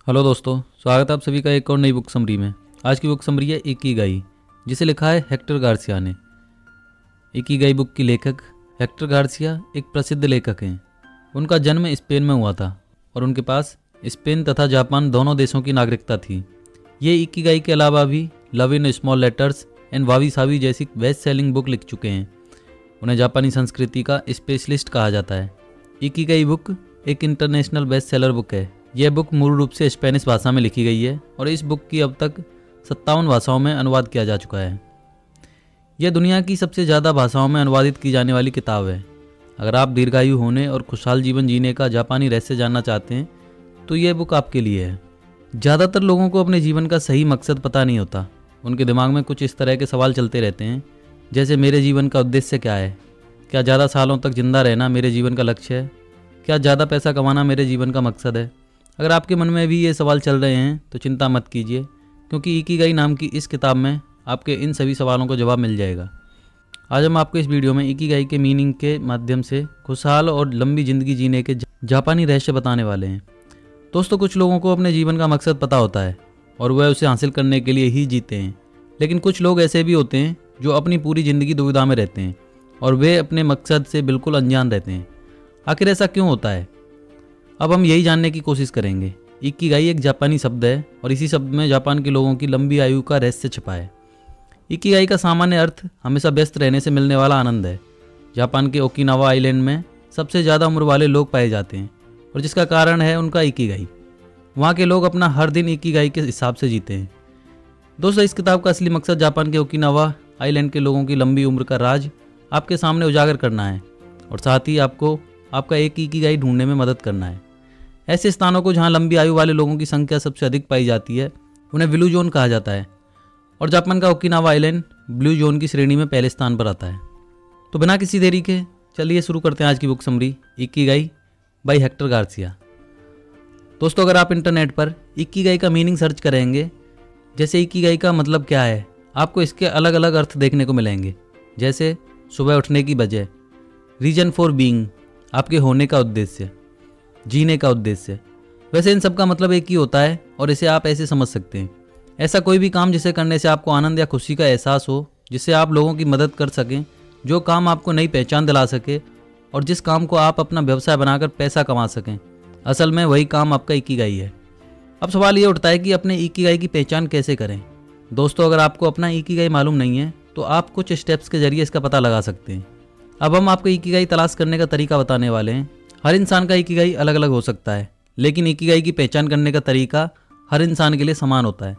Hello दोस्तों, स्वागत है आप सभी का एक और नई बुक समरी में। आज की बुक समरी है इकिगाई, जिसे लिखा है हेक्टर गार्सिया ने। इकिगाई बुक की लेखक हेक्टर गार्सिया एक प्रसिद्ध लेखक हैं। उनका जन्म स्पेन में हुआ था और उनके पास स्पेन तथा जापान दोनों देशों की नागरिकता थी। ये इकिगाई के अलावा भी love in small letters and wabi sabi जैसी बेस्ट सेलिंग बुक लिख चुके हैं। उन्हें जापानी संस्कृति का स्पेशलिस्ट कहा जाता है। इकिगाई बुक एक इंटरनेशनल बेस्ट सेलर बुक है। यह बुक मूल रूप से स्पेनिश भाषा में लिखी गई है और इस बुक की अब तक 57 भाषाओं में अनुवाद किया जा चुका है। यह दुनिया की सबसे ज़्यादा भाषाओं में अनुवादित की जाने वाली किताब है। अगर आप दीर्घायु होने और खुशहाल जीवन जीने का जापानी रहस्य जानना चाहते हैं तो यह बुक आपके लिए है। ज़्यादातर लोगों को अपने जीवन का सही मकसद पता नहीं होता। उनके दिमाग में कुछ इस तरह के सवाल चलते रहते हैं, जैसे मेरे जीवन का उद्देश्य क्या है? क्या ज़्यादा सालों तक जिंदा रहना मेरे जीवन का लक्ष्य है? क्या ज़्यादा पैसा कमाना मेरे जीवन का मकसद है? अगर आपके मन में भी ये सवाल चल रहे हैं तो चिंता मत कीजिए, क्योंकि इकिगाई नाम की इस किताब में आपके इन सभी सवालों का जवाब मिल जाएगा। आज हम आपको इस वीडियो में इकिगाई के मीनिंग के माध्यम से खुशहाल और लंबी ज़िंदगी जीने के जापानी रहस्य बताने वाले हैं। दोस्तों, कुछ लोगों को अपने जीवन का मकसद पता होता है और वह उसे हासिल करने के लिए ही जीते हैं, लेकिन कुछ लोग ऐसे भी होते हैं जो अपनी पूरी ज़िंदगी दुविधा में रहते हैं और वे अपने मकसद से बिल्कुल अनजान रहते हैं। आखिर ऐसा क्यों होता है? अब हम यही जानने की कोशिश करेंगे। इकिगाई एक जापानी शब्द है और इसी शब्द में जापान के लोगों की लंबी आयु का रहस्य छिपा है। इकिगाई का सामान्य अर्थ हमेशा व्यस्त रहने से मिलने वाला आनंद है। जापान के ओकिनावा आइलैंड में सबसे ज़्यादा उम्र वाले लोग पाए जाते हैं और जिसका कारण है उनका इकिगाई। वहाँ के लोग अपना हर दिन इकिगाई के हिसाब से जीते हैं। दोस्तों, इस किताब का असली मकसद जापान के ओकिनावा आइलैंड के लोगों की लंबी उम्र का राज आपके सामने उजागर करना है और साथ ही आपको आपका एक इकिगाई ढूंढने में मदद करना है। ऐसे स्थानों को जहां लंबी आयु वाले लोगों की संख्या सबसे अधिक पाई जाती है उन्हें ब्लू जोन कहा जाता है और जापान का ओकिनावा आइलैंड ब्लू जोन की श्रेणी में पहले स्थान पर आता है। तो बिना किसी देरी के चलिए शुरू करते हैं आज की book summary Ikigai by Hector Garcia. दोस्तों, अगर आप इंटरनेट पर इकिगाई का मीनिंग सर्च करेंगे, जैसे इकिगाई का मतलब क्या है, आपको इसके अलग अलग अर्थ देखने को मिलेंगे। जैसे सुबह उठने की वजह, रीजन फॉर बीइंग आपके होने का उद्देश्य, जीने का उद्देश्य। वैसे इन सब का मतलब एक ही होता है और इसे आप ऐसे समझ सकते हैं, ऐसा कोई भी काम जिसे करने से आपको आनंद या खुशी का एहसास हो, जिससे आप लोगों की मदद कर सकें, जो काम आपको नई पहचान दिला सके और जिस काम को आप अपना व्यवसाय बनाकर पैसा कमा सकें। असल में वही काम आपका इकिगाई है। अब सवाल ये उठता है कि अपने इकिगाई की पहचान कैसे करें। दोस्तों, अगर आपको अपना इकिगाई मालूम नहीं है तो आप कुछ स्टेप्स के जरिए इसका पता लगा सकते हैं। अब हम आपको इकिगाई तलाश करने का तरीका बताने वाले हैं। हर इंसान का इकिगाई अलग अलग हो सकता है, लेकिन इकिगाई की पहचान करने का तरीका हर इंसान के लिए समान होता है।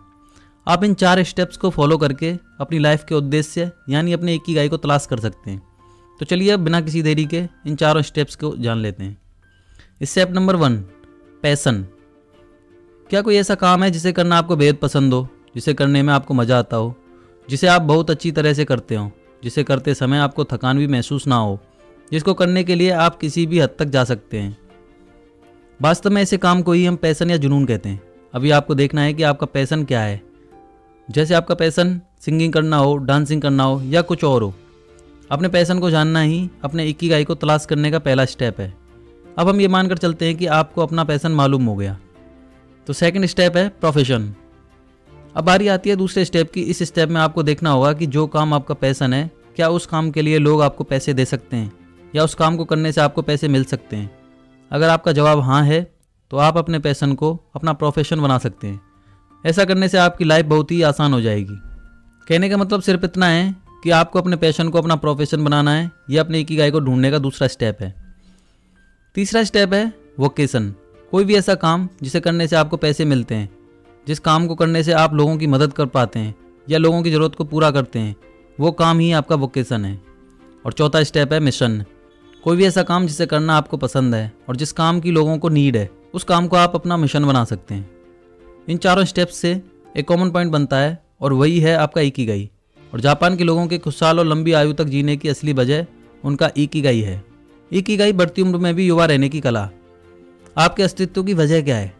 आप इन 4 स्टेप्स को फॉलो करके अपनी लाइफ के उद्देश्य यानी अपने इकिगाई को तलाश कर सकते हैं। तो चलिए अब बिना किसी देरी के इन 4 स्टेप्स को जान लेते हैं। Step number 1, passion. क्या कोई ऐसा काम है जिसे करना आपको बेहद पसंद हो, जिसे करने में आपको मज़ा आता हो, जिसे आप बहुत अच्छी तरह से करते हो, जिसे करते समय आपको थकान भी महसूस ना हो, जिसको करने के लिए आप किसी भी हद तक जा सकते हैं? वास्तव में ऐसे काम को ही हम पैशन या जुनून कहते हैं। अभी आपको देखना है कि आपका पैशन क्या है। जैसे आपका पैशन सिंगिंग करना हो, डांसिंग करना हो या कुछ और हो। अपने पैशन को जानना ही अपने इकिगाई को तलाश करने का पहला स्टेप है। अब हम ये मानकर चलते हैं कि आपको अपना पैशन मालूम हो गया, तो सेकंड स्टेप है प्रोफेशन। अब बारी आती है दूसरे स्टेप की। इस स्टेप में आपको देखना होगा कि जो काम आपका पैशन है, क्या उस काम के लिए लोग आपको पैसे दे सकते हैं या उस काम को करने से आपको पैसे मिल सकते हैं। अगर आपका जवाब हाँ है तो आप अपने पैशन को अपना प्रोफेशन बना सकते हैं। ऐसा करने से आपकी लाइफ बहुत ही आसान हो जाएगी। कहने का मतलब सिर्फ इतना है कि आपको अपने पैशन को अपना प्रोफेशन बनाना है। यह अपने इकिगाई को ढूंढने का दूसरा स्टेप है। तीसरा स्टेप है वोकेशन। कोई भी ऐसा काम जिसे करने से आपको पैसे मिलते हैं, जिस काम को करने से आप लोगों की मदद कर पाते हैं या लोगों की ज़रूरत को पूरा करते हैं, वो काम ही आपका वोकेशन है। और चौथा स्टेप है मिशन। कोई भी ऐसा काम जिसे करना आपको पसंद है और जिस काम की लोगों को नीड है, उस काम को आप अपना मिशन बना सकते हैं। इन चारों स्टेप्स से एक कॉमन पॉइंट बनता है और वही है आपका इकिगाई। और जापान के लोगों के खुशहाल और लंबी आयु तक जीने की असली वजह उनका इकिगाई है। इकिगाई बढ़ती उम्र में भी युवा रहने की कला। आपके अस्तित्व की वजह क्या है?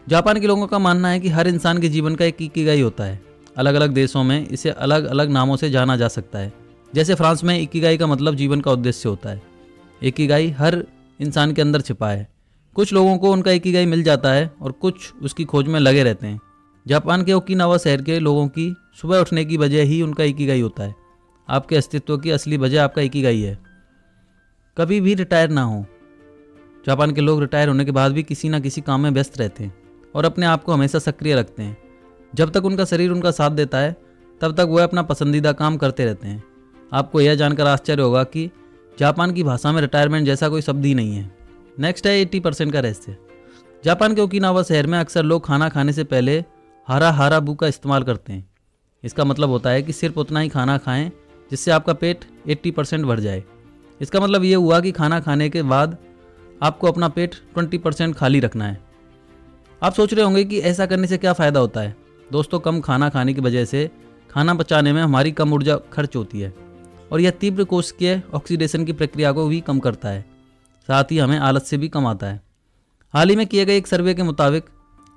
जापान के लोगों का मानना है कि हर इंसान के जीवन का एक इकिगाई होता है। अलग अलग देशों में इसे अलग अलग नामों से जाना जा सकता है। जैसे फ्रांस में इकिगाई का मतलब जीवन का उद्देश्य होता है। इकिगाई हर इंसान के अंदर छिपा है। कुछ लोगों को उनका इकिगाई मिल जाता है और कुछ उसकी खोज में लगे रहते हैं। जापान के ओकिनावा शहर के लोगों की सुबह उठने की वजह ही उनका इकिगाई होता है। आपके अस्तित्व की असली वजह आपका इकिगाई है। कभी भी रिटायर ना हो। जापान के लोग रिटायर होने के बाद भी किसी ना किसी काम में व्यस्त रहते हैं और अपने आप को हमेशा सक्रिय रखते हैं। जब तक उनका शरीर उनका साथ देता है तब तक वह अपना पसंदीदा काम करते रहते हैं। आपको यह जानकर आश्चर्य होगा कि जापान की भाषा में रिटायरमेंट जैसा कोई शब्द ही नहीं है। नेक्स्ट है 80% का रहस्य। जापान के ओकिनावा शहर में अक्सर लोग खाना खाने से पहले हरा हरा बू का इस्तेमाल करते हैं। इसका मतलब होता है कि सिर्फ उतना ही खाना खाएं जिससे आपका पेट 80% भर जाए। इसका मतलब ये हुआ कि खाना खाने के बाद आपको अपना पेट 20% खाली रखना है। आप सोच रहे होंगे कि ऐसा करने से क्या फ़ायदा होता है। दोस्तों, कम खाना खाने की वजह से खाना पचाने में हमारी कम ऊर्जा खर्च होती है और यह तीव्र कोशिकीय ऑक्सीडेशन की प्रक्रिया को भी कम करता है। साथ ही हमें आलस से भी कम आता है। हाल ही में किए गए एक सर्वे के मुताबिक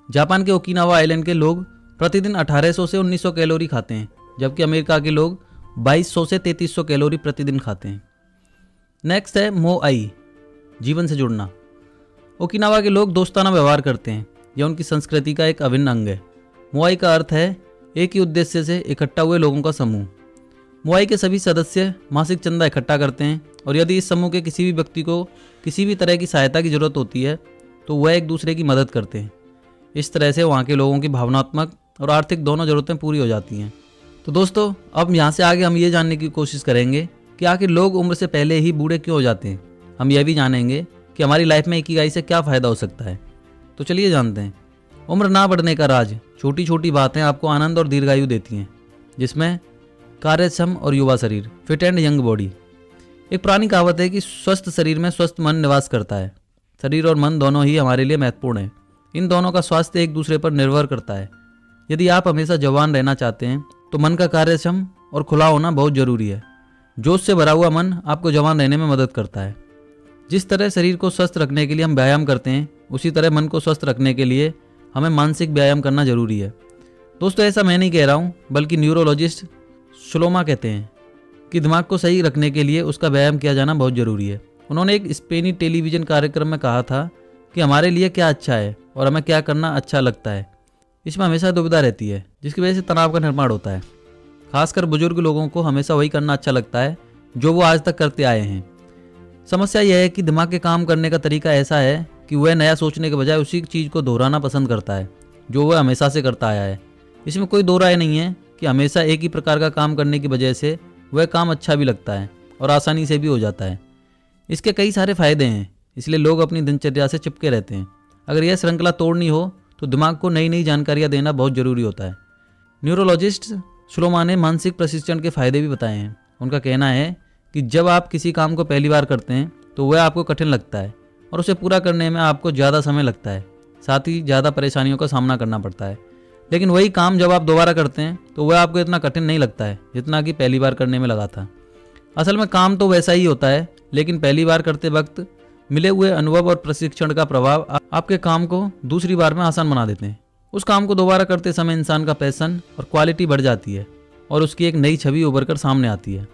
जापान के ओकिनावा आइलैंड के लोग प्रतिदिन 1800 से 1900 कैलोरी खाते हैं, जबकि अमेरिका के लोग 2200 से 3300 कैलोरी प्रतिदिन खाते हैं। नेक्स्ट है मोआई, जीवन से जुड़ना। ओकिनावा के लोग दोस्ताना व्यवहार करते हैं। यह उनकी संस्कृति का एक अभिन्न अंग है। मोआई का अर्थ है एक ही उद्देश्य से इकट्ठा हुए लोगों का समूह। मोआई के सभी सदस्य मासिक चंदा इकट्ठा करते हैं और यदि इस समूह के किसी भी व्यक्ति को किसी भी तरह की सहायता की जरूरत होती है तो वह एक दूसरे की मदद करते हैं। इस तरह से वहाँ के लोगों की भावनात्मक और आर्थिक दोनों ज़रूरतें पूरी हो जाती हैं। तो दोस्तों, अब यहाँ से आगे हम ये जानने की कोशिश करेंगे कि आखिर लोग उम्र से पहले ही बूढ़े क्यों हो जाते हैं। हम यह भी जानेंगे कि हमारी लाइफ में इकिगाई से क्या फ़ायदा हो सकता है। तो चलिए जानते हैं। उम्र ना बढ़ने का राज। छोटी छोटी बातें आपको आनंद और दीर्घायु देती हैं, जिसमें कार्यक्षम और युवा शरीर, फिट एंड यंग बॉडी। एक पुरानी कहावत है कि स्वस्थ शरीर में स्वस्थ मन निवास करता है। शरीर और मन दोनों ही हमारे लिए महत्वपूर्ण हैं। इन दोनों का स्वास्थ्य एक दूसरे पर निर्भर करता है। यदि आप हमेशा जवान रहना चाहते हैं तो मन का कार्यक्षम और खुला होना बहुत जरूरी है। जोश से भरा हुआ मन आपको जवान रहने में मदद करता है। जिस तरह शरीर को स्वस्थ रखने के लिए हम व्यायाम करते हैं, उसी तरह मन को स्वस्थ रखने के लिए हमें मानसिक व्यायाम करना जरूरी है। दोस्तों, ऐसा मैं नहीं कह रहा हूँ, बल्कि न्यूरोलॉजिस्ट श्लोमा कहते हैं कि दिमाग को सही रखने के लिए उसका व्यायाम किया जाना बहुत ज़रूरी है। उन्होंने एक स्पेनी टेलीविज़न कार्यक्रम में कहा था कि हमारे लिए क्या अच्छा है और हमें क्या करना अच्छा लगता है। इसमें हमेशा दुविधा रहती है, जिसकी वजह से तनाव का निर्माण होता है। खासकर बुजुर्ग लोगों को हमेशा वही करना अच्छा लगता है जो वो आज तक करते आए हैं। समस्या यह है कि दिमाग के काम करने का तरीका ऐसा है कि वह नया सोचने के बजाय उसी चीज़ को दोहराना पसंद करता है जो वह हमेशा से करता आया है। इसमें कोई दो राय नहीं है कि हमेशा एक ही प्रकार का काम करने की वजह से वह काम अच्छा भी लगता है और आसानी से भी हो जाता है। इसके कई सारे फायदे हैं, इसलिए लोग अपनी दिनचर्या से चिपके रहते हैं। अगर यह श्रृंखला तोड़नी हो तो दिमाग को नई नई जानकारियाँ देना बहुत ज़रूरी होता है। न्यूरोलॉजिस्ट श्लोमा ने मानसिक प्रशिक्षण के फायदे भी बताए हैं। उनका कहना है कि जब आप किसी काम को पहली बार करते हैं तो वह आपको कठिन लगता है और उसे पूरा करने में आपको ज़्यादा समय लगता है, साथ ही ज़्यादा परेशानियों का सामना करना पड़ता है। लेकिन वही काम जब आप दोबारा करते हैं तो वह आपको इतना कठिन नहीं लगता है जितना कि पहली बार करने में लगा था। असल में काम तो वैसा ही होता है, लेकिन पहली बार करते वक्त मिले हुए अनुभव और प्रशिक्षण का प्रभाव आपके काम को दूसरी बार में आसान बना देते हैं। उस काम को दोबारा करते समय इंसान का पैशन और क्वालिटी बढ़ जाती है और उसकी एक नई छवि उभर कर सामने आती है।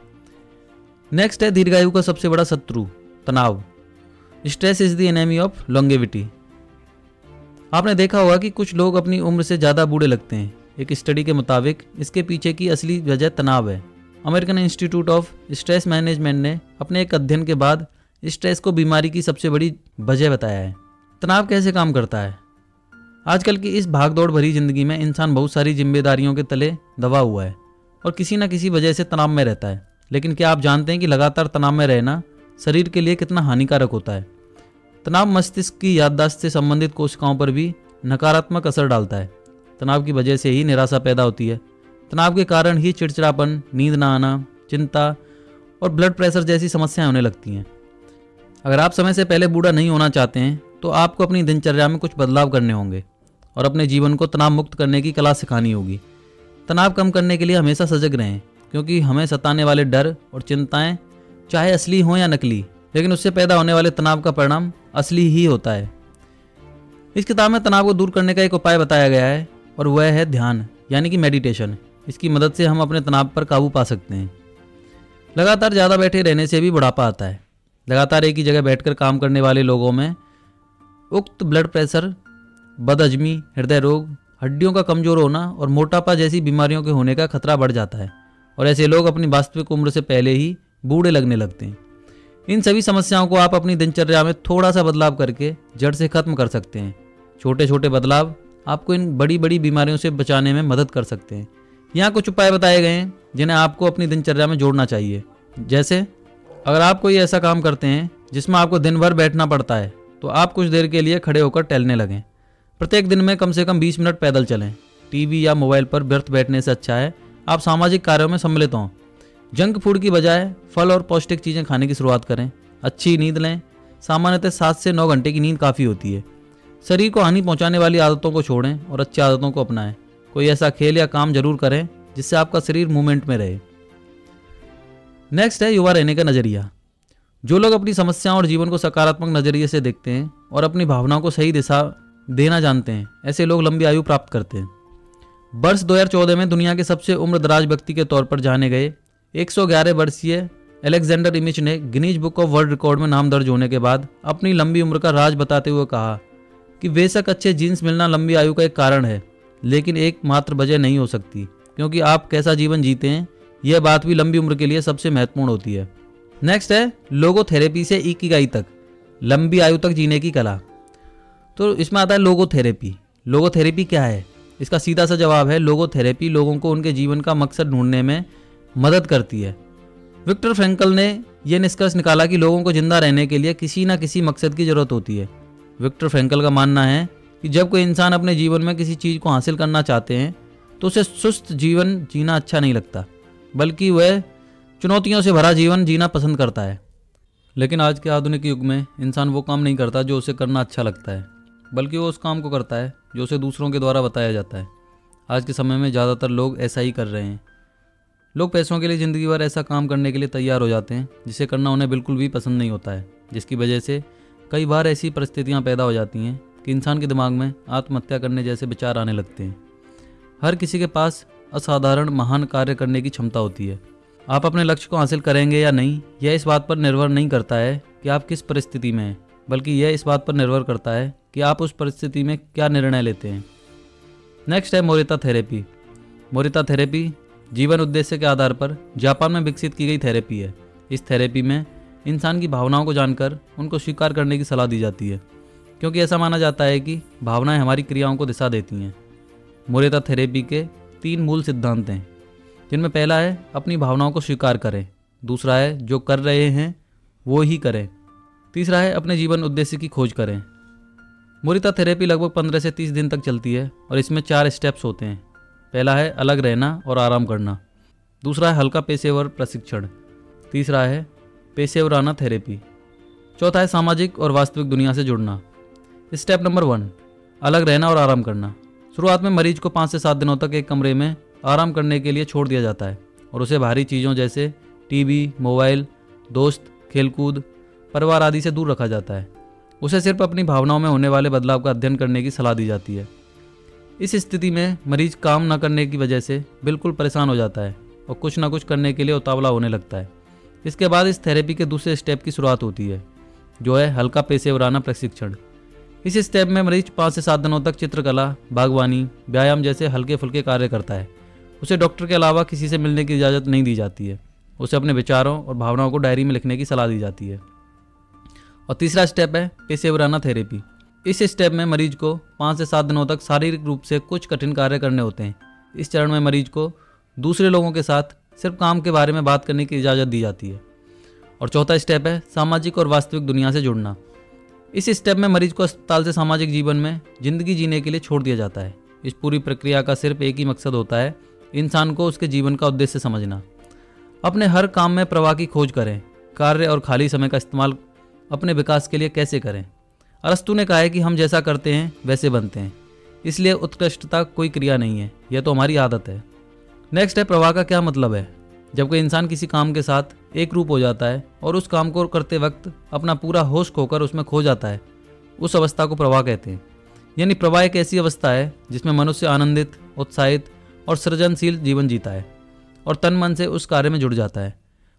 नेक्स्ट है दीर्घायु का सबसे बड़ा शत्रु, तनाव। Stress is the enemy of longevity. आपने देखा होगा कि कुछ लोग अपनी उम्र से ज़्यादा बूढ़े लगते हैं। एक स्टडी के मुताबिक इसके पीछे की असली वजह तनाव है। American institute of stress management ने अपने एक अध्ययन के बाद स्ट्रेस को बीमारी की सबसे बड़ी वजह बताया है। तनाव कैसे काम करता है? आजकल की इस भागदौड़ भरी जिंदगी में इंसान बहुत सारी जिम्मेदारियों के तले दबा हुआ है और किसी न किसी वजह से तनाव में रहता है। लेकिन क्या आप जानते हैं कि लगातार तनाव में रहना शरीर के लिए कितना हानिकारक होता है? तनाव मस्तिष्क की याददाश्त से संबंधित कोशिकाओं पर भी नकारात्मक असर डालता है। तनाव की वजह से ही निराशा पैदा होती है। तनाव के कारण ही चिड़चिड़ापन, नींद ना आना, चिंता और ब्लड प्रेशर जैसी समस्याएं होने लगती हैं। अगर आप समय से पहले बूढ़ा नहीं होना चाहते हैं तो आपको अपनी दिनचर्या में कुछ बदलाव करने होंगे और अपने जीवन को तनाव मुक्त करने की कला सिखानी होगी। तनाव कम करने के लिए हमेशा सजग रहें, क्योंकि हमें सताने वाले डर और चिंताएं चाहे असली हों या नकली, लेकिन उससे पैदा होने वाले तनाव का परिणाम असली ही होता है। इस किताब में तनाव को दूर करने का एक उपाय बताया गया है और वह है ध्यान, यानी कि मेडिटेशन। इसकी मदद से हम अपने तनाव पर काबू पा सकते हैं। लगातार ज़्यादा बैठे रहने से भी बुढ़ापा आता है। लगातार एक ही जगह बैठकर काम करने वाले लोगों में उक्त ब्लड प्रेशर, बदहजमी, हृदय रोग, हड्डियों का कमजोर होना और मोटापा जैसी बीमारियों के होने का खतरा बढ़ जाता है और ऐसे लोग अपनी वास्तविक उम्र से पहले ही बूढ़े लगने लगते हैं। इन सभी समस्याओं को आप अपनी दिनचर्या में थोड़ा सा बदलाव करके जड़ से खत्म कर सकते हैं। छोटे छोटे बदलाव आपको इन बड़ी बड़ी बीमारियों से बचाने में मदद कर सकते हैं। यहाँ कुछ उपाय बताए गए हैं जिन्हें आपको अपनी दिनचर्या में जोड़ना चाहिए। जैसे अगर आप कोई ऐसा काम करते हैं जिसमें आपको दिन भर बैठना पड़ता है तो आप कुछ देर के लिए खड़े होकर टहलने लगें। प्रत्येक दिन में कम से कम 20 मिनट पैदल चलें। टीवी या मोबाइल पर व्यर्थ बैठने से अच्छा है आप सामाजिक कार्यों में सम्मिलित हों। जंक फूड की बजाय फल और पौष्टिक चीज़ें खाने की शुरुआत करें। अच्छी नींद लें। सामान्यतः 7 से 9 घंटे की नींद काफ़ी होती है। शरीर को हानि पहुंचाने वाली आदतों को छोड़ें और अच्छी आदतों को अपनाएं। कोई ऐसा खेल या काम जरूर करें जिससे आपका शरीर मूवमेंट में रहे। नेक्स्ट है युवा रहने का नजरिया। जो लोग अपनी समस्याओं और जीवन को सकारात्मक नजरिए से देखते हैं और अपनी भावनाओं को सही दिशा देना जानते हैं, ऐसे लोग लंबी आयु प्राप्त करते हैं। वर्ष 2014 में दुनिया के सबसे उम्रदराज व्यक्ति के तौर पर जाने गए 111 वर्षीय अलेक्जेंडर इमिच ने Guinness book of world record में नाम दर्ज होने के बाद अपनी लंबी उम्र का राज बताते हुए कहा कि बेशक अच्छे जीन्स मिलना लंबी आयु का एक कारण है, लेकिन एकमात्र वजह नहीं हो सकती, क्योंकि आप कैसा जीवन जीते हैं यह बात भी लंबी उम्र के लिए सबसे महत्वपूर्ण होती है। नेक्स्ट है लोगोथेरेपी से इकिगाई तक, लंबी आयु तक जीने की कला। तो इसमें आता है लोगोथेरेपी। लोगोथेरेपी क्या है? इसका सीधा सा जवाब है लोगोथेरेपी लोगों को उनके जीवन का मकसद ढूंढने में मदद करती है। विक्टर फ्रैंकल ने यह निष्कर्ष निकाला कि लोगों को जिंदा रहने के लिए किसी न किसी मकसद की जरूरत होती है। विक्टर फ्रैंकल का मानना है कि जब कोई इंसान अपने जीवन में किसी चीज़ को हासिल करना चाहते हैं तो उसे सुस्त जीवन जीना अच्छा नहीं लगता, बल्कि वह चुनौतियों से भरा जीवन जीना पसंद करता है। लेकिन आज के आधुनिक युग में इंसान वो काम नहीं करता जो उसे करना अच्छा लगता है, बल्कि वो उस काम को करता है जो उसे दूसरों के द्वारा बताया जाता है। आज के समय में ज़्यादातर लोग ऐसा ही कर रहे हैं। लोग पैसों के लिए ज़िंदगी भर ऐसा काम करने के लिए तैयार हो जाते हैं जिसे करना उन्हें बिल्कुल भी पसंद नहीं होता है, जिसकी वजह से कई बार ऐसी परिस्थितियां पैदा हो जाती हैं कि इंसान के दिमाग में आत्महत्या करने जैसे विचार आने लगते हैं। हर किसी के पास असाधारण महान कार्य करने की क्षमता होती है। आप अपने लक्ष्य को हासिल करेंगे या नहीं, यह इस बात पर निर्भर नहीं करता है कि आप किस परिस्थिति में हैं, बल्कि यह इस बात पर निर्भर करता है कि आप उस परिस्थिति में क्या निर्णय लेते हैं। नेक्स्ट है मोरिता थेरेपी। मोरिता थेरेपी जीवन उद्देश्य के आधार पर जापान में विकसित की गई थेरेपी है। इस थेरेपी में इंसान की भावनाओं को जानकर उनको स्वीकार करने की सलाह दी जाती है, क्योंकि ऐसा माना जाता है कि भावनाएं हमारी क्रियाओं को दिशा देती हैं। मोरिता थेरेपी के 3 मूल सिद्धांत हैं, जिनमें पहला है अपनी भावनाओं को स्वीकार करें, दूसरा है जो कर रहे हैं वो ही करें, तीसरा है अपने जीवन उद्देश्य की खोज करें। मोरिता थेरेपी लगभग 15 से 30 दिन तक चलती है और इसमें 4 स्टेप्स होते हैं। पहला है अलग रहना और आराम करना, दूसरा है हल्का पेशेवर प्रशिक्षण, तीसरा है पेशेवराना थेरेपी, चौथा है सामाजिक और वास्तविक दुनिया से जुड़ना। स्टेप नंबर 1, अलग रहना और आराम करना। शुरुआत में मरीज को 5 से 7 दिनों तक एक कमरे में आराम करने के लिए छोड़ दिया जाता है और उसे बाहरी चीज़ों जैसे टीवी, मोबाइल, दोस्त, खेलकूद, परिवार आदि से दूर रखा जाता है। उसे सिर्फ अपनी भावनाओं में होने वाले बदलाव का अध्ययन करने की सलाह दी जाती है। इस स्थिति में मरीज काम न करने की वजह से बिल्कुल परेशान हो जाता है और कुछ न कुछ करने के लिए उतावला होने लगता है। इसके बाद इस थेरेपी के दूसरे स्टेप की शुरुआत होती है, जो है हल्का पेशेवराना प्रशिक्षण। इस स्टेप में मरीज 5 से 7 दिनों तक चित्रकला, बागवानी, व्यायाम जैसे हल्के फुल्के कार्य करता है। उसे डॉक्टर के अलावा किसी से मिलने की इजाज़त नहीं दी जाती है। उसे अपने विचारों और भावनाओं को डायरी में लिखने की सलाह दी जाती है। और तीसरा स्टेप है पेशेवराना थेरेपी। इस स्टेप में मरीज को 5 से 7 दिनों तक शारीरिक रूप से कुछ कठिन कार्य करने होते हैं। इस चरण में मरीज को दूसरे लोगों के साथ सिर्फ काम के बारे में बात करने की इजाज़त दी जाती है। और चौथा स्टेप है सामाजिक और वास्तविक दुनिया से जुड़ना। इस स्टेप में मरीज को अस्पताल से सामाजिक जीवन में जिंदगी जीने के लिए छोड़ दिया जाता है। इस पूरी प्रक्रिया का सिर्फ एक ही मकसद होता है, इंसान को उसके जीवन का उद्देश्य समझना। अपने हर काम में प्रवाह की खोज करें। कार्य और खाली समय का इस्तेमाल अपने विकास के लिए कैसे करें। अरस्तु ने कहा है कि हम जैसा करते हैं वैसे बनते हैं, इसलिए उत्कृष्टता कोई क्रिया नहीं है, यह तो हमारी आदत है। नेक्स्ट है प्रवाह का क्या मतलब है। जब कोई इंसान किसी काम के साथ एक रूप हो जाता है और उस काम को करते वक्त अपना पूरा होश खोकर उसमें खो जाता है, उस अवस्था को प्रवाह कहते हैं। यानी प्रवाह एक ऐसी अवस्था है जिसमें मनुष्य आनंदित, उत्साहित और सृजनशील जीवन जीता है और तन मन से उस कार्य में जुड़ जाता है।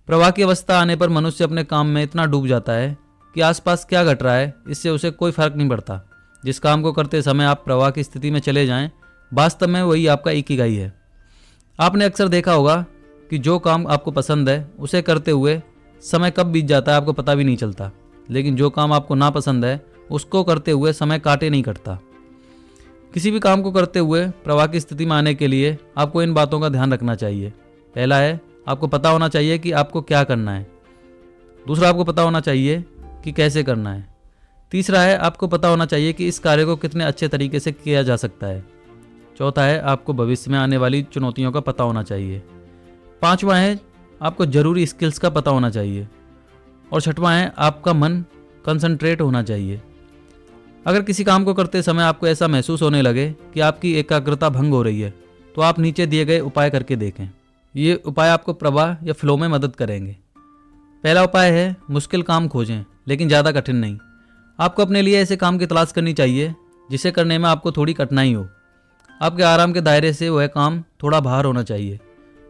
प्रवाह की अवस्था आने पर मनुष्य अपने काम में इतना डूब जाता है कि आसपास क्या घट रहा है, इससे उसे कोई फर्क नहीं पड़ता। जिस काम को करते समय आप प्रवाह की स्थिति में चले जाएं, वास्तव में वही आपका इकिगाई है। आपने अक्सर देखा होगा कि जो काम आपको पसंद है उसे करते हुए समय कब बीत जाता है आपको पता भी नहीं चलता, लेकिन जो काम आपको नापसंद है उसको करते हुए समय काटे नहीं कटता। किसी भी काम को करते हुए प्रवाह की स्थिति में आने के लिए आपको इन बातों का ध्यान रखना चाहिए। पहला है, आपको पता होना चाहिए कि आपको क्या करना है। दूसरा, आपको पता होना चाहिए कि कैसे करना है। तीसरा है, आपको पता होना चाहिए कि इस कार्य को कितने अच्छे तरीके से किया जा सकता है। चौथा है, आपको भविष्य में आने वाली चुनौतियों का पता होना चाहिए। पांचवा है, आपको ज़रूरी स्किल्स का पता होना चाहिए। और छठवां है, आपका मन कंसंट्रेट होना चाहिए। अगर किसी काम को करते समय आपको ऐसा महसूस होने लगे कि आपकी एकाग्रता भंग हो रही है, तो आप नीचे दिए गए उपाय करके देखें। ये उपाय आपको प्रवाह या फ्लो में मदद करेंगे। पहला उपाय है, मुश्किल काम खोजें लेकिन ज़्यादा कठिन नहीं। आपको अपने लिए ऐसे काम की तलाश करनी चाहिए जिसे करने में आपको थोड़ी कठिनाई हो। आपके आराम के दायरे से वह काम थोड़ा बाहर होना चाहिए,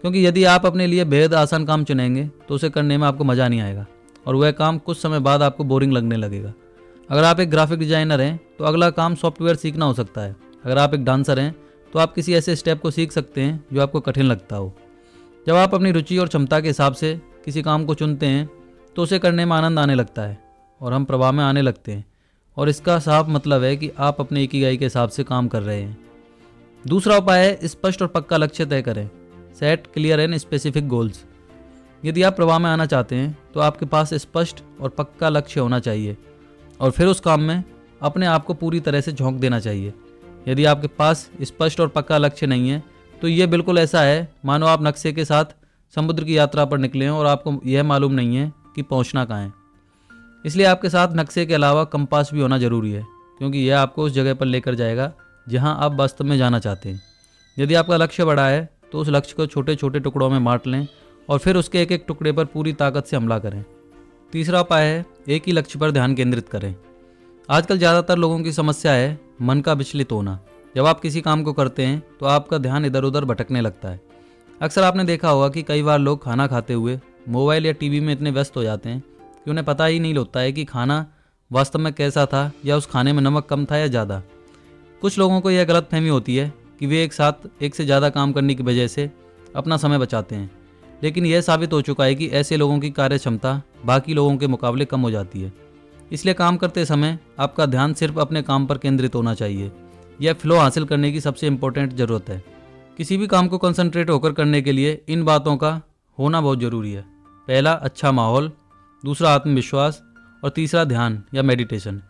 क्योंकि यदि आप अपने लिए बेहद आसान काम चुनेंगे तो उसे करने में आपको मज़ा नहीं आएगा और वह काम कुछ समय बाद आपको बोरिंग लगने लगेगा। अगर आप एक ग्राफिक डिजाइनर हैं तो अगला काम सॉफ्टवेयर सीखना हो सकता है। अगर आप एक डांसर हैं तो आप किसी ऐसे स्टेप को सीख सकते हैं जो आपको कठिन लगता हो। जब आप अपनी रुचि और क्षमता के हिसाब से किसी काम को चुनते हैं तो उसे करने में आनंद आने लगता है और हम प्रवाह में आने लगते हैं, और इसका साफ मतलब है कि आप अपने इकिगाई के हिसाब से काम कर रहे हैं। दूसरा उपाय है, स्पष्ट और पक्का लक्ष्य तय करें। Set clear and specific goals. यदि आप प्रवाह में आना चाहते हैं तो आपके पास स्पष्ट और पक्का लक्ष्य होना चाहिए और फिर उस काम में अपने आप को पूरी तरह से झोंक देना चाहिए। यदि आपके पास स्पष्ट और पक्का लक्ष्य नहीं है तो ये बिल्कुल ऐसा है मानो आप नक्शे के साथ समुद्र की यात्रा पर निकले हैं और आपको यह मालूम नहीं है कि पहुंचना कहाँ है। इसलिए आपके साथ नक्शे के अलावा कंपास भी होना जरूरी है, क्योंकि यह आपको उस जगह पर लेकर जाएगा जहां आप वास्तव में जाना चाहते हैं। यदि आपका लक्ष्य बड़ा है तो उस लक्ष्य को छोटे छोटे टुकड़ों में बांट लें और फिर उसके एक एक टुकड़े पर पूरी ताकत से हमला करें। तीसरा उपाय है, एक ही लक्ष्य पर ध्यान केंद्रित करें। आजकल ज़्यादातर लोगों की समस्या है मन का विचलित होना। जब आप किसी काम को करते हैं तो आपका ध्यान इधर उधर भटकने लगता है। अक्सर आपने देखा होगा कि कई बार लोग खाना खाते हुए मोबाइल या टीवी में इतने व्यस्त हो जाते हैं कि उन्हें पता ही नहीं होता है कि खाना वास्तव में कैसा था या उस खाने में नमक कम था या ज़्यादा। कुछ लोगों को यह गलतफहमी होती है कि वे एक साथ एक से ज़्यादा काम करने की वजह से अपना समय बचाते हैं, लेकिन यह साबित हो चुका है कि ऐसे लोगों की कार्य क्षमता बाकी लोगों के मुकाबले कम हो जाती है। इसलिए काम करते समय आपका ध्यान सिर्फ अपने काम पर केंद्रित होना चाहिए। यह फ्लो हासिल करने की सबसे इम्पोर्टेंट ज़रूरत है। किसी भी काम को कंसंट्रेट होकर करने के लिए इन बातों का होना बहुत ज़रूरी है। पहला, अच्छा माहौल। दूसरा, आत्मविश्वास। और तीसरा, ध्यान या मेडिटेशन।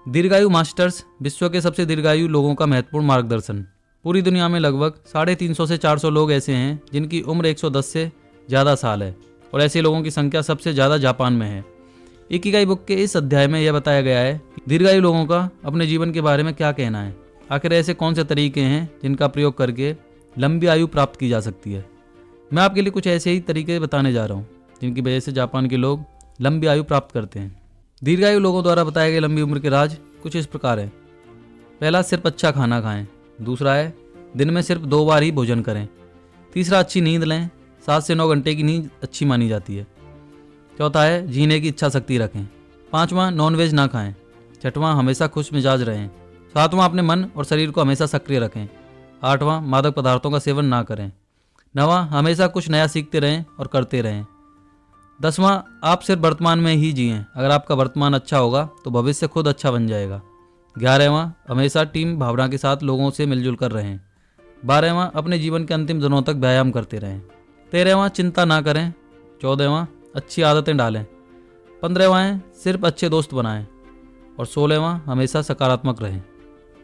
दीर्घायु मास्टर्स, विश्व के सबसे दीर्घायु लोगों का महत्वपूर्ण मार्गदर्शन। पूरी दुनिया में लगभग 350 से 400 लोग ऐसे हैं जिनकी उम्र 110 से ज़्यादा साल है, और ऐसे लोगों की संख्या सबसे ज़्यादा जापान में है। इकिगाई बुक के इस अध्याय में यह बताया गया है कि दीर्घायु लोगों का अपने जीवन के बारे में क्या कहना है। आखिर ऐसे कौन से तरीके हैं जिनका प्रयोग करके लंबी आयु प्राप्त की जा सकती है। मैं आपके लिए कुछ ऐसे ही तरीके बताने जा रहा हूँ जिनकी वजह से जापान के लोग लंबी आयु प्राप्त करते हैं। दीर्घायु लोगों द्वारा बताए गए लंबी उम्र के राज कुछ इस प्रकार हैं। पहला, सिर्फ अच्छा खाना खाएं। दूसरा है, दिन में सिर्फ 2 बार ही भोजन करें। तीसरा, अच्छी नींद लें। 7 से 9 घंटे की नींद अच्छी मानी जाती है। चौथा है, जीने की इच्छा शक्ति रखें। पाँचवां, नॉनवेज ना खाएं। छठवां, हमेशा खुश मिजाज रहें। सातवां, अपने मन और शरीर को हमेशा सक्रिय रखें। आठवां, मादक पदार्थों का सेवन ना करें। नवां, हमेशा कुछ नया सीखते रहें और करते रहें। 10वां, आप सिर्फ वर्तमान में ही जिएं। अगर आपका वर्तमान अच्छा होगा तो भविष्य खुद अच्छा बन जाएगा। 11वां, हमेशा टीम भावना के साथ लोगों से मिलजुल कर रहें। 12वां, अपने जीवन के अंतिम दिनों तक व्यायाम करते रहें। 13वां, चिंता ना करें। 14वां, अच्छी आदतें डालें। 15वां है, सिर्फ अच्छे दोस्त बनाएं। और 16वां, हमेशा सकारात्मक रहें।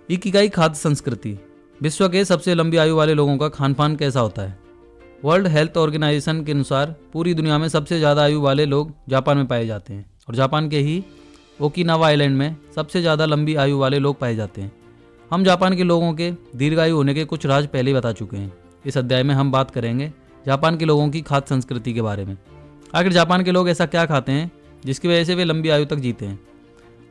इकिगाई खाद्य संस्कृति। विश्व के सबसे लंबी आयु वाले लोगों का खान पान कैसा होता है। वर्ल्ड हेल्थ ऑर्गेनाइजेशन के अनुसार पूरी दुनिया में सबसे ज़्यादा आयु वाले लोग जापान में पाए जाते हैं, और जापान के ही ओकिनावा आइलैंड में सबसे ज़्यादा लंबी आयु वाले लोग पाए जाते हैं। हम जापान के लोगों के दीर्घायु होने के कुछ राज पहले ही बता चुके हैं। इस अध्याय में हम बात करेंगे जापान के लोगों की खाद्य संस्कृति के बारे में। आखिर जापान के लोग ऐसा क्या खाते हैं जिसकी वजह से वे लंबी आयु तक जीते हैं।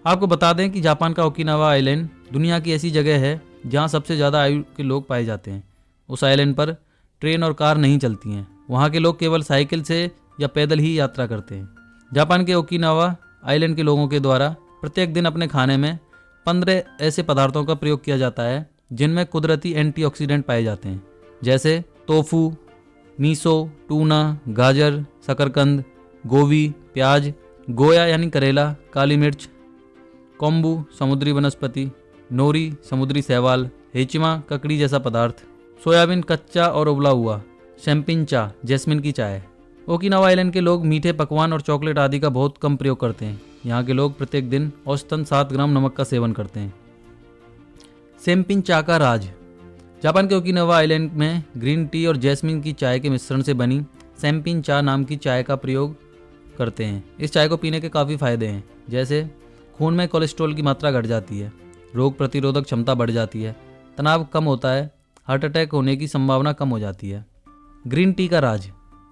आपको बता दें कि जापान का ओकिनावा आइलैंड दुनिया की ऐसी जगह है जहां सबसे ज़्यादा आयु के लोग पाए जाते हैं। उस आइलैंड पर ट्रेन और कार नहीं चलती हैं। वहाँ के लोग केवल साइकिल से या पैदल ही यात्रा करते हैं। जापान के ओकिनावा आइलैंड के लोगों के द्वारा प्रत्येक दिन अपने खाने में 15 ऐसे पदार्थों का प्रयोग किया जाता है जिनमें कुदरती एंटीऑक्सीडेंट पाए जाते हैं, जैसे टोफू, मीसो, टूना, गाजर, शकरकंद, गोभी, प्याज, गोया यानी करेला, काली मिर्च, कोम्बू समुद्री वनस्पति, नोरी समुद्री शैवाल, हेचिमा ककड़ी जैसा पदार्थ, सोयाबीन कच्चा और उबला हुआ, शैम्पिन चा जैस्मिन की चाय। ओकिनावा आइलैंड के लोग मीठे पकवान और चॉकलेट आदि का बहुत कम प्रयोग करते हैं। यहाँ के लोग प्रत्येक दिन औसतन 7 ग्राम नमक का सेवन करते हैं। शैम्पिन चा का राज। जापान के ओकिनावा आइलैंड में ग्रीन टी और जैस्मिन की चाय के मिश्रण से बनी शैम्पिन चा नाम की चाय का प्रयोग करते हैं। इस चाय को पीने के काफ़ी फायदे हैं, जैसे खून में कोलेस्ट्रॉल की मात्रा घट जाती है, रोग प्रतिरोधक क्षमता बढ़ जाती है, तनाव कम होता है, हार्ट अटैक होने की संभावना कम हो जाती है। ग्रीन टी का राज।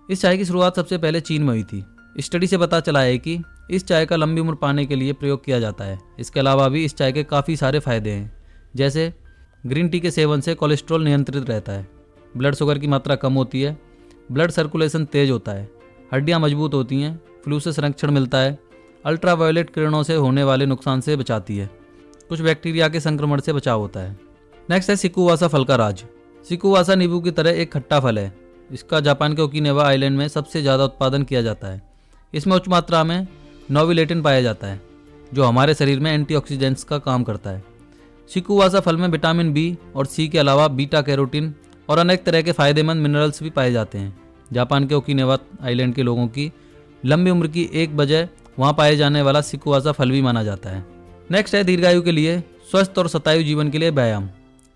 इस चाय की शुरुआत सबसे पहले चीन में हुई थी। स्टडी से पता चला है कि इस चाय का लंबी उम्र पाने के लिए प्रयोग किया जाता है। इसके अलावा भी इस चाय के काफ़ी सारे फायदे हैं, जैसे ग्रीन टी के सेवन से कोलेस्ट्रॉल नियंत्रित रहता है, ब्लड शुगर की मात्रा कम होती है, ब्लड सर्कुलेशन तेज होता है, हड्डियाँ मजबूत होती हैं, फ्लू से संरक्षण मिलता है, अल्ट्रावायोलेट किरणों से होने वाले नुकसान से बचाती है, कुछ बैक्टीरिया के संक्रमण से बचाव होता है। नेक्स्ट है सिकुवासा फल का राज। सिकुवासा नींबू की तरह एक खट्टा फल है। इसका जापान के ओकिनावा आइलैंड में सबसे ज़्यादा उत्पादन किया जाता है। इसमें उच्च मात्रा में नोविलेटिन पाया जाता है, जो हमारे शरीर में एंटीऑक्सीडेंट्स का काम करता है। सिकुवासा फल में विटामिन बी और सी के अलावा बीटा कैरोटीन और अनेक तरह के फायदेमंद मिनरल्स भी पाए जाते हैं। जापान के ओकिनावा आइलैंड के लोगों की लंबी उम्र की एक वजह वहाँ पाए जाने वाला सिकुवासा फल भी माना जाता है। नेक्स्ट है दीर्घायु के लिए स्वस्थ और शतायु जीवन के लिए व्यायाम।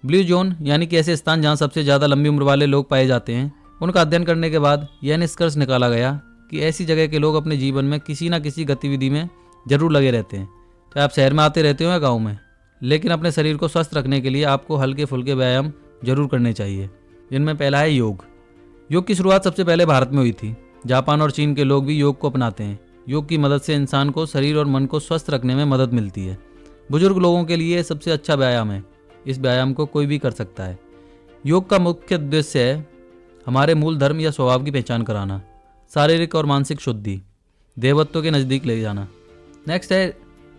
ब्लू जोन यानी कि ऐसे स्थान जहाँ सबसे ज़्यादा लंबी उम्र वाले लोग पाए जाते हैं, उनका अध्ययन करने के बाद यह निष्कर्ष निकाला गया कि ऐसी जगह के लोग अपने जीवन में किसी न किसी गतिविधि में जरूर लगे रहते हैं। चाहे आप शहर में आते रहते हो या गाँव में, लेकिन अपने शरीर को स्वस्थ रखने के लिए आपको हल्के फुल्के व्यायाम जरूर करने चाहिए, जिनमें पहला है योग। योग की शुरुआत सबसे पहले भारत में हुई थी। जापान और चीन के लोग भी योग को अपनाते हैं। योग की मदद से इंसान को शरीर और मन को स्वस्थ रखने में मदद मिलती है। बुजुर्ग लोगों के लिए सबसे अच्छा व्यायाम है। इस व्यायाम को कोई भी कर सकता है। योग का मुख्य उद्देश्य है हमारे मूल धर्म या स्वभाव की पहचान कराना, शारीरिक और मानसिक शुद्धि, देवत्व के नज़दीक ले जाना। नेक्स्ट है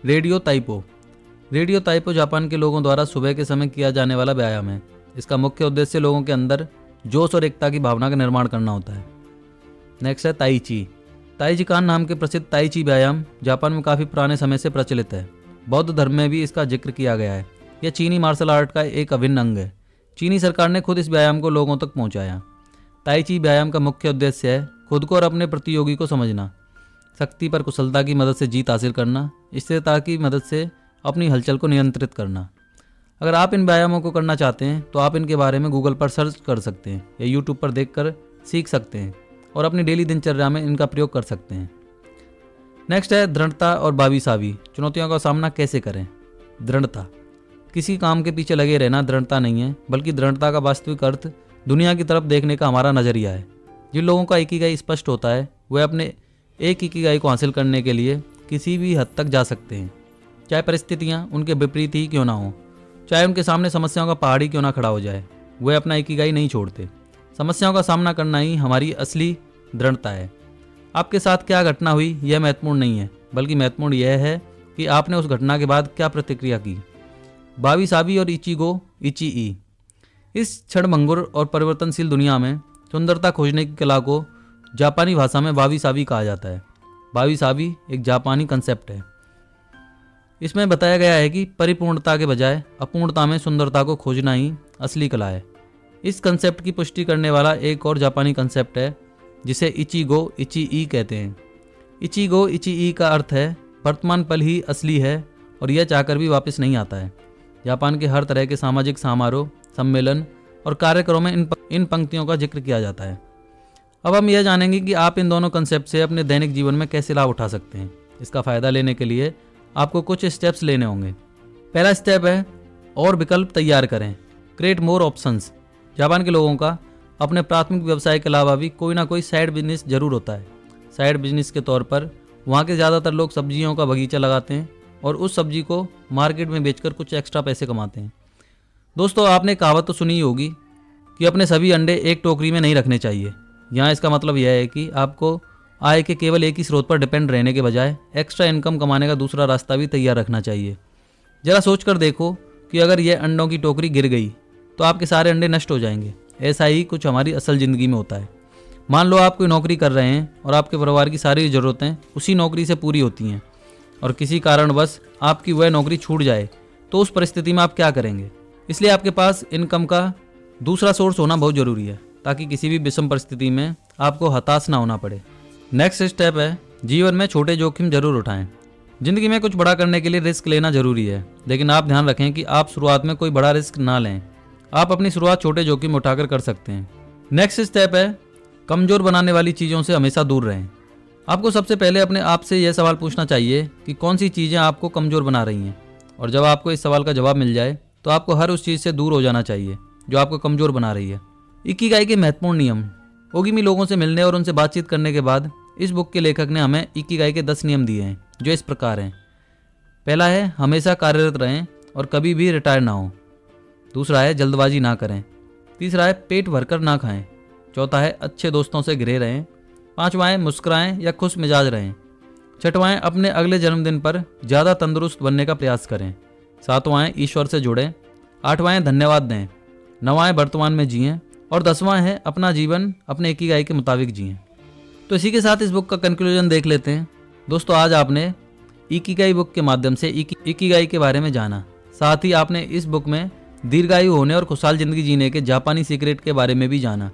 रेडियो ताइपो। रेडियो ताइपो जापान के लोगों द्वारा सुबह के समय किया जाने वाला व्यायाम है। इसका मुख्य उद्देश्य लोगों के अंदर जोश और एकता की भावना का निर्माण करना होता है। नेक्स्ट है ताई ची। ताई ची कान नाम के प्रसिद्ध ताई ची व्यायाम जापान में काफ़ी पुराने समय से प्रचलित है। बौद्ध धर्म में भी इसका जिक्र किया गया है। यह चीनी मार्शल आर्ट का एक अभिन्न अंग है। चीनी सरकार ने खुद इस व्यायाम को लोगों तक पहुंचाया। ताई ची व्यायाम का मुख्य उद्देश्य है खुद को और अपने प्रतियोगी को समझना, शक्ति पर कुशलता की मदद से जीत हासिल करना, स्थिरता की मदद से अपनी हलचल को नियंत्रित करना। अगर आप इन व्यायामों को करना चाहते हैं तो आप इनके बारे में गूगल पर सर्च कर सकते हैं या यूट्यूब पर देखकर सीख सकते हैं और अपनी डेली दिनचर्या में इनका प्रयोग कर सकते हैं। नेक्स्ट है दृढ़ता और वावी सावी। चुनौतियों का सामना कैसे करें। दृढ़ता। किसी काम के पीछे लगे रहना दृढ़ता नहीं है, बल्कि दृढ़ता का वास्तविक अर्थ दुनिया की तरफ देखने का हमारा नज़रिया है। जिन लोगों का इकिगाई स्पष्ट होता है वे अपने एक इकिगाई को हासिल करने के लिए किसी भी हद तक जा सकते हैं, चाहे परिस्थितियाँ उनके विपरीत ही क्यों ना हो, चाहे उनके सामने समस्याओं का पहाड़ ही क्यों ना खड़ा हो जाए, वे अपना इकिगाई नहीं छोड़ते। समस्याओं का सामना करना ही हमारी असली दृढ़ता है। आपके साथ क्या घटना हुई यह महत्वपूर्ण नहीं है, बल्कि महत्वपूर्ण यह है कि आपने उस घटना के बाद क्या प्रतिक्रिया की। वावी सावी और इचिगो इचिई। इस क्षणभंगुर और परिवर्तनशील दुनिया में सुंदरता खोजने की कला को जापानी भाषा में वावी सावी कहा जाता है। वावी सावी एक जापानी कंसेप्ट है। इसमें बताया गया है कि परिपूर्णता के बजाय अपूर्णता में सुंदरता को खोजना ही असली कला है। इस कंसेप्ट की पुष्टि करने वाला एक और जापानी कंसेप्ट है जिसे इचिगो इचिई कहते हैं। इचिगो इचिई का अर्थ है वर्तमान पल ही असली है और यह चाहकर भी वापस नहीं आता है। जापान के हर तरह के सामाजिक समारोह, सम्मेलन और कार्यक्रमों में इन पंक्तियों का जिक्र किया जाता है। अब हम यह जानेंगे कि आप इन दोनों कंसेप्ट से अपने दैनिक जीवन में कैसे लाभ उठा सकते हैं। इसका फ़ायदा लेने के लिए आपको कुछ स्टेप्स लेने होंगे। पहला स्टेप है और विकल्प तैयार करें। Create more options. जापान के लोगों का अपने प्राथमिक व्यवसाय के अलावा भी कोई ना कोई साइड बिजनेस जरूर होता है। साइड बिजनेस के तौर पर वहाँ के ज़्यादातर लोग सब्जियों का बगीचा लगाते हैं और उस सब्जी को मार्केट में बेचकर कुछ एक्स्ट्रा पैसे कमाते हैं। दोस्तों, आपने कहावत तो सुनी ही होगी कि अपने सभी अंडे एक टोकरी में नहीं रखने चाहिए। यहाँ इसका मतलब यह है कि आपको आय के केवल एक ही स्रोत पर डिपेंड रहने के बजाय एक्स्ट्रा इनकम कमाने का दूसरा रास्ता भी तैयार रखना चाहिए। जरा सोच कर देखो कि अगर यह अंडों की टोकरी गिर गई तो आपके सारे अंडे नष्ट हो जाएंगे। ऐसा ही कुछ हमारी असल ज़िंदगी में होता है। मान लो आप कोई नौकरी कर रहे हैं और आपके परिवार की सारी ज़रूरतें उसी नौकरी से पूरी होती हैं और किसी कारणवश आपकी वह नौकरी छूट जाए तो उस परिस्थिति में आप क्या करेंगे? इसलिए आपके पास इनकम का दूसरा सोर्स होना बहुत ज़रूरी है ताकि किसी भी विषम परिस्थिति में आपको हताश ना होना पड़े। नेक्स्ट स्टेप है जीवन में छोटे जोखिम जरूर उठाएं। जिंदगी में कुछ बड़ा करने के लिए रिस्क लेना जरूरी है, लेकिन आप ध्यान रखें कि आप शुरुआत में कोई बड़ा रिस्क ना लें। आप अपनी शुरुआत छोटे जोखिम उठाकर कर सकते हैं। नेक्स्ट स्टेप है कमज़ोर बनाने वाली चीज़ों से हमेशा दूर रहें। आपको सबसे पहले अपने आप से यह सवाल पूछना चाहिए कि कौन सी चीज़ें आपको कमज़ोर बना रही हैं, और जब आपको इस सवाल का जवाब मिल जाए तो आपको हर उस चीज़ से दूर हो जाना चाहिए जो आपको कमज़ोर बना रही है। इकिगाई के महत्वपूर्ण नियम। ओगिमी लोगों से मिलने और उनसे बातचीत करने के बाद इस बुक के लेखक ने हमें इकिगाई के 10 नियम दिए हैं जो इस प्रकार हैं। पहला है हमेशा कार्यरत रहें और कभी भी रिटायर ना हो। दूसरा है जल्दबाजी ना करें। तीसरा है पेट भरकर ना खाएं। चौथा है अच्छे दोस्तों से घिरे रहें। पांचवा है मुस्कुराएं या खुश मिजाज रहें। छठवां है अपने अगले जन्मदिन पर ज़्यादा तंदुरुस्त बनने का प्रयास करें। सातवां है ईश्वर से जुड़ें। आठवां है धन्यवाद दें। नौवां है वर्तमान में जिएं। और 10वां है अपना जीवन अपने इकिगाई के मुताबिक जिएं। तो इसी के साथ इस बुक का कंक्लूजन देख लेते हैं। दोस्तों, आज आपने इकिगाई बुक के माध्यम से इकिगाई के बारे में जाना। साथ ही आपने इस बुक में दीर्घायु होने और खुशहाल जिंदगी जीने के जापानी सीक्रेट के बारे में भी जाना।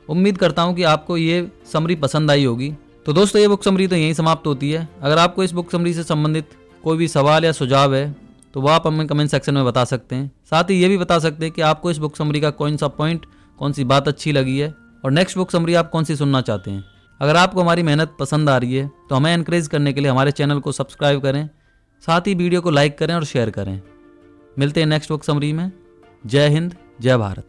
उम्मीद करता हूँ कि आपको ये समरी पसंद आई होगी। तो दोस्तों, ये बुक समरी तो यहीं समाप्त होती है। अगर आपको इस बुक समरी से संबंधित कोई भी सवाल या सुझाव है तो वह आप हमें कमेंट सेक्शन में बता सकते हैं। साथ ही ये भी बता सकते हैं कि आपको इस बुक समरी का कौन सा पॉइंट, कौन सी बात अच्छी लगी है और नेक्स्ट बुक समरी आप कौन सी सुनना चाहते हैं। अगर आपको हमारी मेहनत पसंद आ रही है तो हमें एनकरेज करने के लिए हमारे चैनल को सब्सक्राइब करें। साथ ही वीडियो को लाइक करें और शेयर करें। मिलते हैं नेक्स्ट बुक समरी में। जय हिंद, जय भारत।